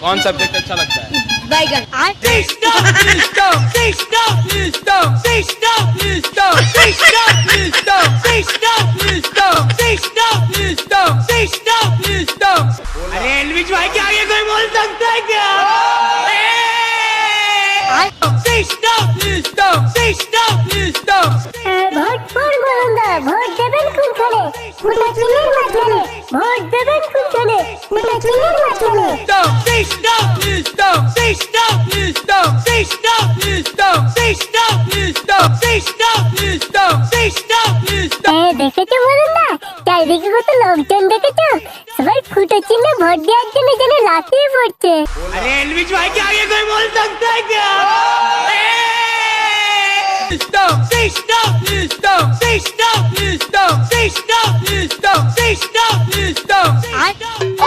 कौन सब्जेक्ट अच्छा लगता है? बैगन। अरे एलविश भाई के आगे कोई बोल सकता है क्या? ভোট পড়ব না, ভোট দেবেন কোনখানে? ফুটা চিনের মাঝখানে। ভোট দেবেন কোনখানে? ফুটা চিনের মাঝখানে। দেখেছো বলুন না, চারিদিকে কত লোকজন দেখেছো? সবাই ফুটা চিহ্নে ভোট দেওয়ার জন্য যেন লাফিয়ে পড়ছে। अरे एलविश भाई के आगे कोई बोल सकता है क्या?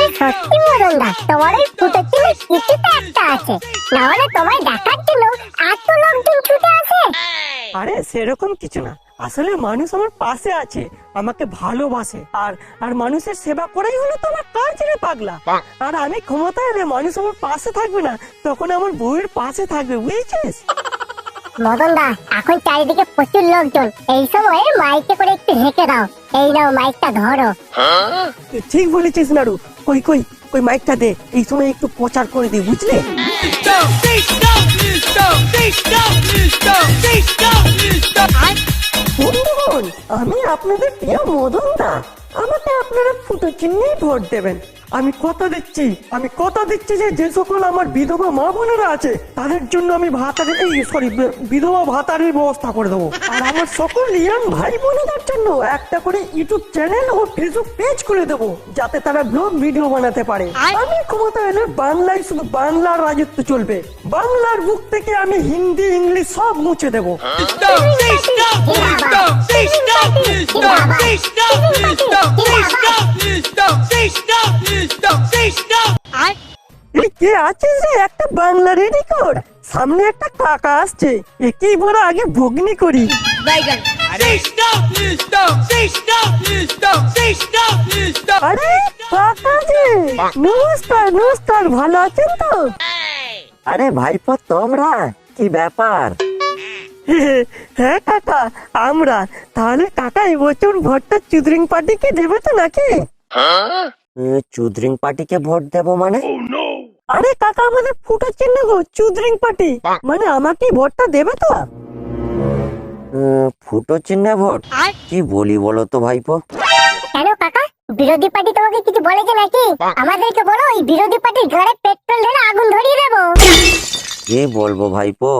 এই সত্যি মরণদা, তোমার ওই ফুটা চিহ্নে কিছু তো একটা আছে, না হলে তোমায় দেখার জন্য এত লোকজন ছুটে আসে। আরে সেরকম কিছু না, আসলে মানুষ আমার পাশে আছে, আমাকে ভালোবাসে, আর আর মানুষের সেবা করাই হলো তো আমার কাজ রে পাগলা। আর আমি ক্ষমতায় এলে মানুষ আমার পাশে থাকবে না, তখন আমার বউয়ের পাশে থাকবে, বুঝেছিস? মদনদা, এখন চারিদিকে প্রচুর লোকজন, এই সময় মাইকে করে একটু হেঁকে দাও। এই নাও মাইকটা ধরো। তুই ঠিক বলেছিস নাড়ু, কই কই কই মাইকটা দে, এই সময় একটু প্রচার করে দিই, বুঝলি? বন্ধুগণ, আমি আপনাদের প্রিয় মদন দা, আমাকে আপনারা ফুটো চিহ্নেই ভোট দেবেন। আমি কথা দিচ্ছি যে যে সকল আমার বিধবা মা বোনেরা আছে তাদের জন্য আমি বিধবা ভাতারের ব্যবস্থা করে দেবো। আর আমার সকল ইয়াং ভাই বোনেদের জন্য একটা করে ইউটিউব চ্যানেল ও ফেসবুক পেজ করে দেবো, যাতে তারা ব্লগ ভিডিও বানাতে পারে। আমি ক্ষমতা এলে বাংলায় শুধু বাংলার রাজত্ব চলবে, বাংলার বুক থেকে আমি হিন্দি ইংলিশ সব মুছে দেবো। কে আছিস রে, একটা বাংলা রেডি কর, সামনে একটা কাকা আসছে, একেই বড় আগে ভগ্নি করি। बैगन। আরে কাকা যে, নমস্কার নমস্কার, ভালো আছেন তো? আরে ভাইপো, তোমরা কি ব্যাপার? হ্যাঁ কাকা, আমরা। তাহলে কাকা এবছর ভোটটা চুদরিং পার্টিকে দেবে তো নাকি? চুদরিং পার্টিকে ভোট দেবো মানে? আরে কাকা, আমাদের ফুটো চিহ্ন গো, চুদরিং পার্টি, মানে আমাকে ভোটটা দেবে তো? ফুটো চিহ্নে ভোট? কি বলি বলো তো ভাইপো? কেন কাকা, বিরোধী পার্টি তোমাকে কিছু বলেছে নাকি? আমাদেরকে বলো, ওই বিরোধী পার্টির গাড়ে পেট্রোল ঢেলে আগুন ধরিয়ে দেবো। কি বলবো ভাইপো,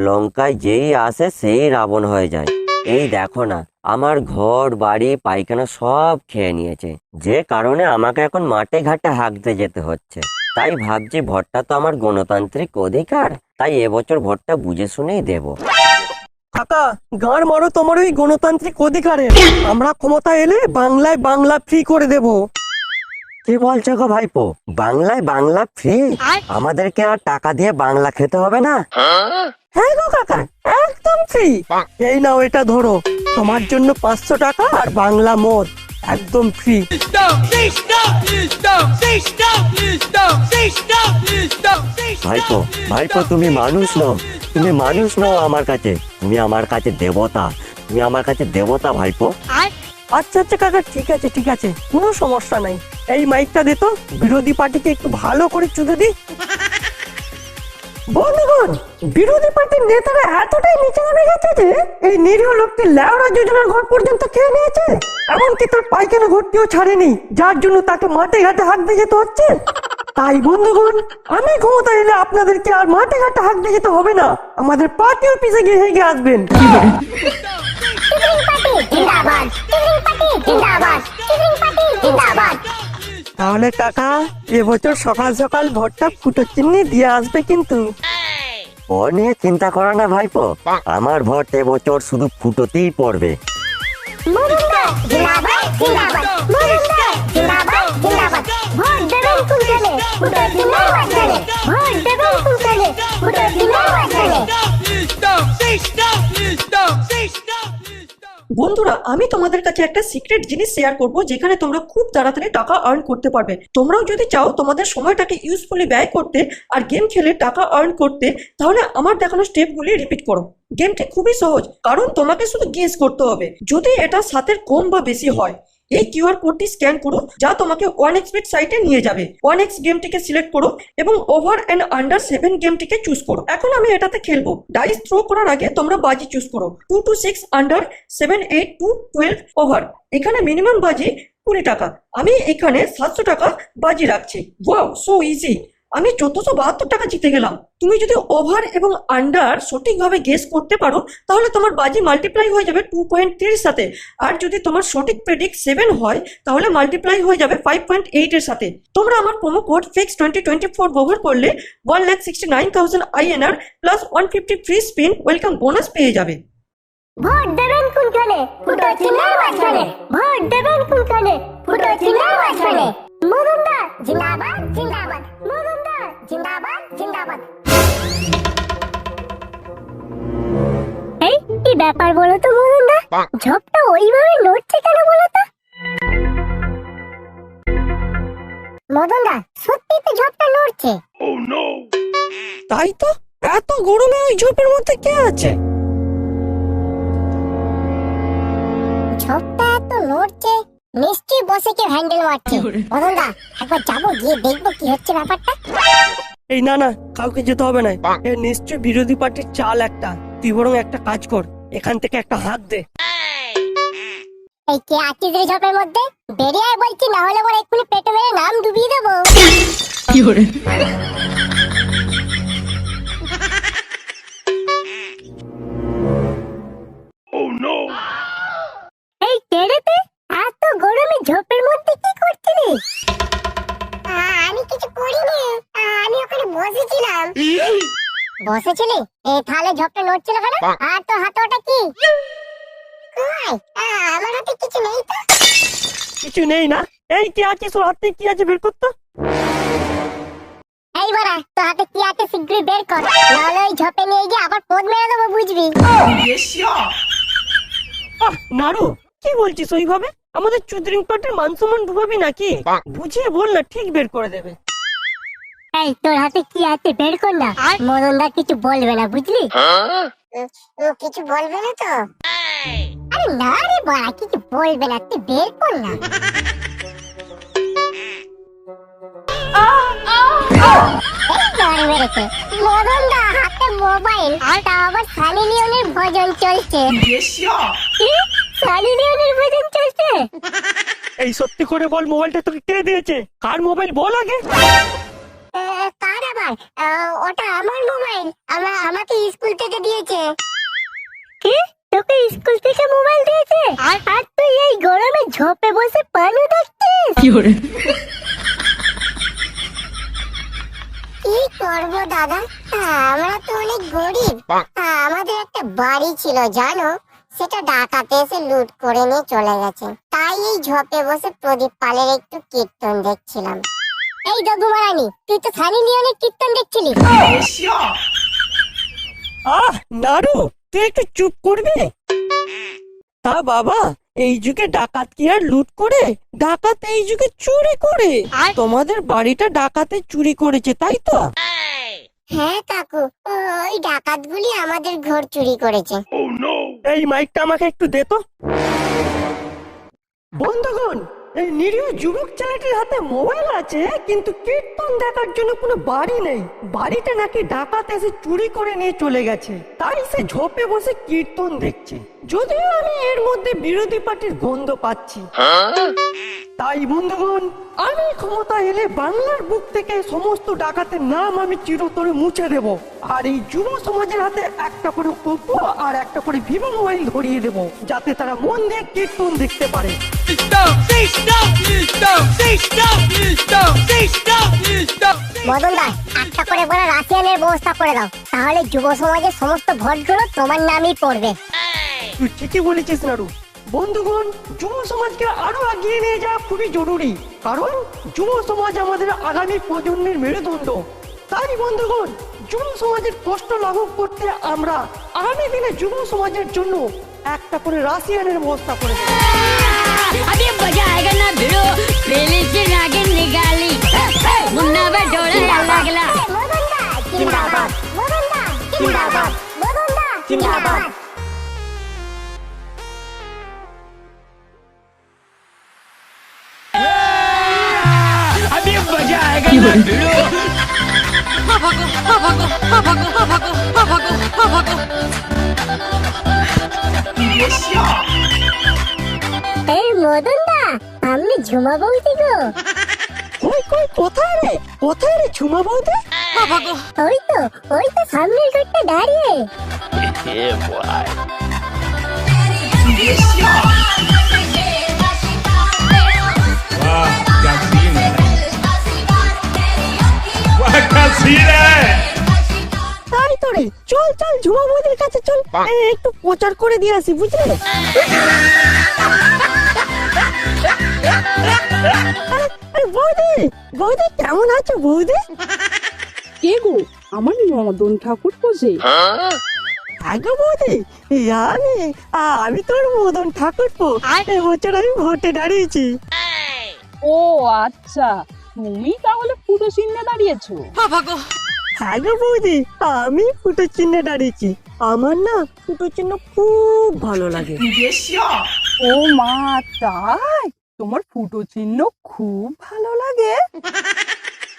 লঙ্কায় যেই আসে সেই রাবণ হয়ে যায়। এই দেখো না, আমার ঘর বাড়ি পায়খানা সব খেয়ে নিয়েছে, যে কারণে আমাকে এখন মাঠে ঘাটে হাঁকতে যেতে হচ্ছে। তাই ভাবছি ভোটটা তো আমার গণতান্ত্রিক অধিকার, তাই এবছর ভোটটা বুঝে শুনেই দেবো। কাকা, গাঁড় মারো তোমার ওই গণতান্ত্রিক অধিকারে, আমরা ক্ষমতা এলে বাংলায় বাংলা ফ্রি করে দেব। কি বলছো গো ভাইপো, বাংলায় বাংলা ফ্রি? আমাদেরকে আর টাকা দিয়ে বাংলা খেতে হবে না? হ্যাঁ গো কাকা, একদম ফ্রি। এই নাও, এটা ধরো, তোমার জন্য 500 টাকা আর বাংলা মদ একদম ফ্রি। ভাইপো ভাইপো, তুমি মানুষ নও, তুমি মানুষ নও আমার কাছে, তুমি আমার কাছে দেবতা, তুমি আমার কাছে দেবতা ভাইপো। আচ্ছা আচ্ছা কাকা, ঠিক আছে ঠিক আছে, কোনো সমস্যা নাই। এই মাইকটা দে তো, বিরোধী পার্টিকে একটু ভালো করে চুদে দি। বন্ধুগণ, বিরোধী পার্টির নেতারা এতটাই নিচে নেমে গেছে যে এই নিরীহ লোকটি লেওড়া যোজনার ঘর পর্যন্ত খেয়ে নিয়েছে, এমনকি তার পায়খানা ঘরটিও ছাড়েনি, যার জন্য তাকে মাঠে ঘাটে হাঁকতে যেতে হচ্ছে। তাই বন্ধুগণ, আমি ক্ষমতা এলে আপনাদেরকে আর মাঠে ঘাটে হাঁকতে যেতে হবে না, আমাদের পার্টি অফিসে গিয়ে হেগে আসবেন। তাহলে কাকা, এবছর সকাল সকাল ভোটটা ফুটো চিহ্নে দিয়ে আসবে কিন্তু। ও নিয়ে চিন্তা করো না ভাইপো, আমার ভোট এবছর শুধু ফুটোতেই পড়বে। ভোট দেবেন কোনখানে? ফুটো চিহ্নের মাঝখানে। ভোট দেবেন কোনখানে? ফুটো চিহ্নের মাঝখানে। বন্ধুরা, আমি তোমাদের কাছে একটা সিক্রেট জিনিস শেয়ার করব, যেখানে তোমরা খুব তাড়াতাড়ি টাকা আর্ন করতে পারবে। তোমরাও যদি চাও তোমাদের সময়টাকে ইউজফুলি ব্যয় করতে আর গেম খেলে টাকা আর্ন করতে, তাহলে আমার দেখানো স্টেপগুলি রিপিট করো। গেমটি খুবই সহজ, কারণ তোমাকে শুধু গেস করতে হবে যদি এটা 7-এর কম বা বেশি হয়। এই কিউআর কোডটি স্ক্যান করো, যা তোমাকে 1xbet সাইটে নিয়ে যাবে। 1x গেমটিকে সিলেক্ট করো এবং ওভার এন্ড আন্ডার 7 গেমটিকে চুজ করো। এখন আমি এটাতে খেলবো। ডাইস থ্রো করার আগে তোমরা বাজি চুজ করো। 2 to 6 আন্ডার, 7, 8 to 12 ওভার। এখানে মিনিমাম বাজি 20 টাকা। আমি এখানে 700 টাকা বাজি রাখছি। Wow, so easy. আমি 1472 টাকা জিতে গেলাম। তুমি যদি ওভার এবং আন্ডার সঠিকভাবে গেস করতে পারো, তাহলে তোমার বাজি মাল্টিপ্লাই হয়ে যাবে 2.3 এর সাথে। আর যদি তোমার সঠিক প্রেডিক্ট 7 হয়, তাহলে মাল্টিপ্লাই হয়ে যাবে 5.8 এর সাথে। তোমরা আমার প্রোমো কোড FIX2024 ব্যবহার করলে 1,69,000 INR plus 150 free spin welcome bonus পেয়ে যাবে। ভোট দেবেন কোনখানে? ফুটো চিহ্নের মাঝখানে। ভোট দেবেন কোনখানে? ফুটো চিহ্নের মাঝখানে। মদনদা জিন্দাবাদ জিন্দাবাদ, মদনদা জিন্দাবাদ জিন্দাবাদ। এই কি ব্যাপার বলো তো মদনদা, ঝোপটা ওইভাবে নড়ছে কেন বলো তো? মদনদা, সত্যি তো ঝোপটা নড়ছে। তাই তো, এত গরমে ওই ঝোপের মধ্যে কে আছে? ঝোপটা এত নড়ছে, নিশ্চয়ই বসে কে হ্যান্ডেল মারছে। মদনদা, একবার যাবো, গিয়ে দেখবো কি হচ্ছে ব্যাপারটা। এই না না, কাউকে যেতে হবে না। এ নিশ্চয়ই বিরোধী পার্টির চাল একটা। তুই বরং একটা কাজ কর, এখান থেকে একটা হাত দে। এই কে আছিস রে ঝোপের মধ্যে? বেরিয়ে আয় বলছি, না হলে বড় এক্ষুনি পেটে মেরে নাম ডুবিয়ে দেবো। এই কেড়েতে এত গরমে ঝোপের মধ্যে কি করছিলি? আমি কিছু করিনি, আমি ওখানে বসেছিলাম। বসেছিলি? এই তাহলে ঝোপটা নড়ছিল কেন? আর তোর হাতে ওটা কি? কই, আমার হাতে কিছু নেই তো। কিছু নেই না? এই কি আছে তোর হাতে? কি আছে বের কর তো। এই বড়া, তোর হাতে কি আছে শীঘ্রই বের কর, নাহলে ওই ঝোপে নিয়ে গিয়ে আবার পোদ মেরে দেবো, বুঝবি? নারু, কি বলছিস ওইভাবে? আমাদের চুদরিং পার্টির মান সম্মান ডুবাবি নাকি? বুঝিয়ে বল না, ঠিক বের করে দেবে। এই তোর হাতে কি আছে বের কর না, মদনদা কিছু বলবে না, বুঝলি? কিছু বলবে না তো? আরে না রে বড়া, কিছু বলবে না, তুই বের কর না। মদনদা হাতে মোবাইল, তা আবার সানি লিওনের ভজন চলছে। কি? সানি লিওনের ভজন চলছে? এই সত্যি করে বল, মোবাইলটা তোকে কে দিয়েছে? কার মোবাইল বল আগে। কার আবার? ওটা আমার মোবাইল, আমাকে স্কুল থেকে দিয়েছে। কি? তোকে স্কুল থেকে মোবাইল দিয়েছে? আর তুই এই গরমে ঝোপে বসে পানু দেখছিস? কি করবো দাদা, আমরা তো অনেক গরিব। আমাদের একটা বাড়ি ছিল জানো, সেটা ডাকাতে এসে লুট করে নিয়ে চলে গেছে। তাই এই ঝোপে বসে প্রদীপ পালের একটু কীর্তন দেখছিলাম। এই দগুমারানি, তুই তো সানি লিওনের কীর্তন দেখছিলি? নারু, তুই একটু চুপ করবি? তা বাবা, এই যুগে ডাকাত কি আর লুট করে? ডাকাত এই যুগে চুরি করে। তোমাদের বাড়িটা ডাকাতে চুরি করেছে, তাই তো? হ্যাঁ কাকু, ওই ডাকাতগুলি আমাদের ঘর চুরি করেছে। এই মাইকটা আমাকে একটু দে তো। বন্ধুগণ, এই নিরীহ যুবক ছেলেটির হাতে মোবাইল আছে, কিন্তু কীর্তন দেখার জন্য কোনো বাড়ি নেই। বাড়িটা নাকি ডাকাত এসে চুরি করে নিয়ে চলে গেছে, তাই সে ঝোপে বসে কীর্তন দেখছে। যদিও আমি এর মধ্যে বিরোধী পার্টির গন্ধ পাচ্ছি। তাই বন্ধুগণ, আমি ক্ষমতা এলে বাংলার বুক থেকে সমস্ত ডাকাতের নাম আমি চিরতরে মুছে দেব। আর এই যুব সমাজের হাতে একটা করে ওপো আর একটা করে ভিভো মোবাইল ধরিয়ে দেব, যাতে তারা মন দিয়ে কীর্তন দেখতে পারে। মদনদা, একটা করে বড় রাশিয়ানের ব্যবস্থা করে দাও, তাহলে যুব সমাজের সমস্ত ভোটগুলো তোমার নামই পড়বে। তুই ঠিকই বলেছিস নারু। বন্ধুগণ, যুব সমাজকে আরো এগিয়ে নিয়ে যাওয়া খুবই জরুরি, কারণ যুব সমাজ আমাদের আগামী প্রজন্মের মেরুদণ্ড। তাই বন্ধুগণ, যুব সমাজের কষ্ট লাঘব করতে আমরা আগামী দিনে যুব সমাজের জন্য একটা করে রাশিয়ানের বস্তা করে দেবো। अभी मजा आएगा ना भिड़ो पहले से आगे निकाली मुन्ना पर डोरा लगला মদনদা জিন্দাবাদ, মদনদা জিন্দাবাদ, মদনদা জিন্দাবাদ। अभी मजा आएगा ना भिड़ो এই মদনদা, সামনে ঝুমা বৌদি গো। কই কই কোথায় রে, কোথায় রে ঝুমা বৌদি? ওই তো সামনের ঘরটা দাঁড়িয়ে। वाह क्या सीन है वाह क्या सीन है তাই তো রে, চল চল ঝুমা বৌদির কাছে চল, একটু প্রচার করে দিয়ে আসি, বুঝলে? আরে বৌদি, বৌদি কেমন আছো বৌদি? কে গো? আমার মদন ঠাকুর পোষে। আগো বৌদি, আমি তোর মদন ঠাকুরপো। এবছর আমি ভোটে দাঁড়িয়েছি। ও আচ্ছা, তুমি তাহলে ফুটো চিহ্নে দাঁড়িয়েছো? আগো বৌদি, আমি ফুটো চিহ্নে দাঁড়িয়েছি। আমার না ফুটো চিহ্ন খুব ভালো লাগে। ও মা, তাই? তোমার ফুটো চিহ্ন খুব ভালো লাগে?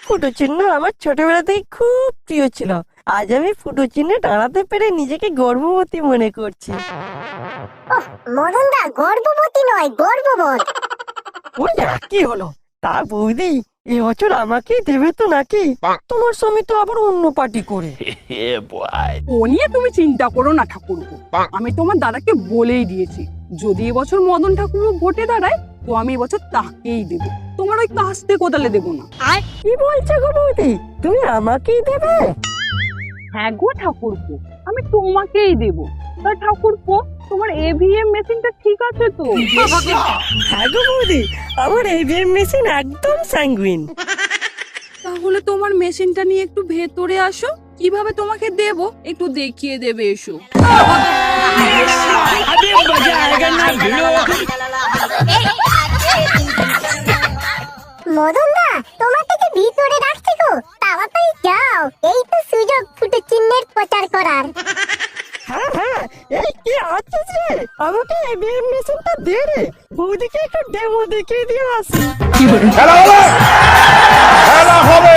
ফুটো চিহ্ন আমার ছোটবেলা থেকে খুব প্রিয় ছিল। আজ আমি ফুটো চিহ্নে দাঁড়াতে পেরে নিজেকে গর্ভবতী মনে করছি। মদনদা গর্ভবতী নয়, গর্ববোধ। ওই কি হলো? তা বৌদি, এবছর আমাকেই দেবে তো নাকি? তোমার স্বামী তো আবার অন্য পার্টি করে। ও নিয়ে তুমি চিন্তা করো না ঠাকুরপো, আমি তোমার দাদাকে বলেই দিয়েছি যদি এবছর মদন ঠাকুর ভোটে দাঁড়ায় তো আমি এবছর তাকেই দেব, তোমার ওই কাস্তে কোদালে দেবো না। কি বলছো গো বৌদি, তুমি আমাকেই দেবে? হ্যাঁ গো ঠাকুরপো, আমি তোমাকেই দেব। তা ঠাকুরপো, তোমার এভিএম মেশিনটা ঠিক আছে তো? হ্যাঁ গো বৌদি, আমার এভিএম মেশিন একদম স্যাঙ্গুইন। তাহলে তোমার মেশিনটা নিয়ে একটু ভেতরে আসো, কিভাবে তোমাকে দেব একটু দেখিয়ে দেবে, এসো। अभी मजा आएगा ना भिड़ो মদনদা, তোমাকে যে ভিতরে রাখছি গো, তাড়াতাড়ি যাও, এই তো সুযোগ ফুটো চিহ্নের প্রচার করার। হ্যাঁ হ্যাঁ, এই কি আছিস রে, আমাকে এভিএম মেশিনটা দে রে, বৌদিকে একটু ডেমো দেখিয়ে দিয়ে আসি। খেলা হবে খেলা হবে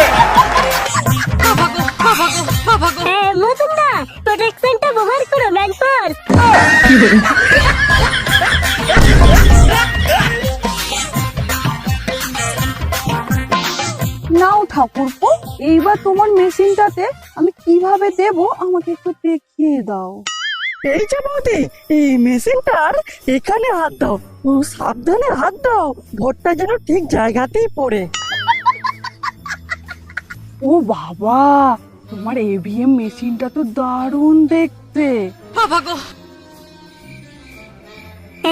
মদনদা, প্রোটেকশনটা ব্যবহার করো, ম্যানফোর্স। নাও ঠাকুরপো, এইবার তোমার মেশিনটাতে আমি কিভাবে দেব আমাকে একটু দেখিয়ে দাও। এই যে বৌদি, এই মেশিনটার এখানে হাত দাও, ও সাবধানে হাত দাও, ভোটটা যেন ঠিক জায়গাতেই পড়ে। ও বাবা, তোমার এভিএম মেশিনটা তো দারুণ দেখতে।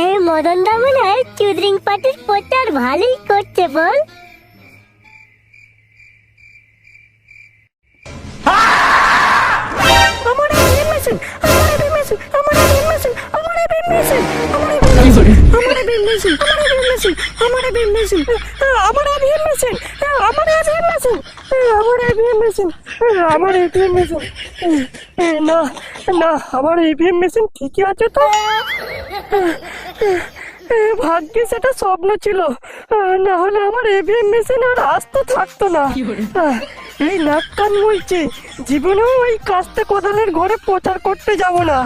এই মদনদা মনে হয় চুদরিং পার্টির প্রচার ভালোই করছে, বল? আমার এভিএম মেশিন, আমার এভিএম মেশিন, আমার এভিএম মেশিন, আমার এভিএম মেশিন, আমার এভিএম মেশিন, আমার এভিএম মেশিন, আমার এভিএম মেশিন, আমার এভিএম মেশিন, আমার এভিএম মেশিন, আমার এভিএম মেশিন, আমার এভিএম মেশিন, আমার এভিএম মেশিন। না না, আমার এভিএম মেশিন ঠিকই আছে তো। ভাগ্যে সেটা স্বপ্ন ছিল, না হলে আমার এভিএম মেশিন আর আসতে থাকতো না। এই নাক কান বলছে, জীবনেও ওই কাস্তে কোদালের ঘরে প্রচার করতে যাব না।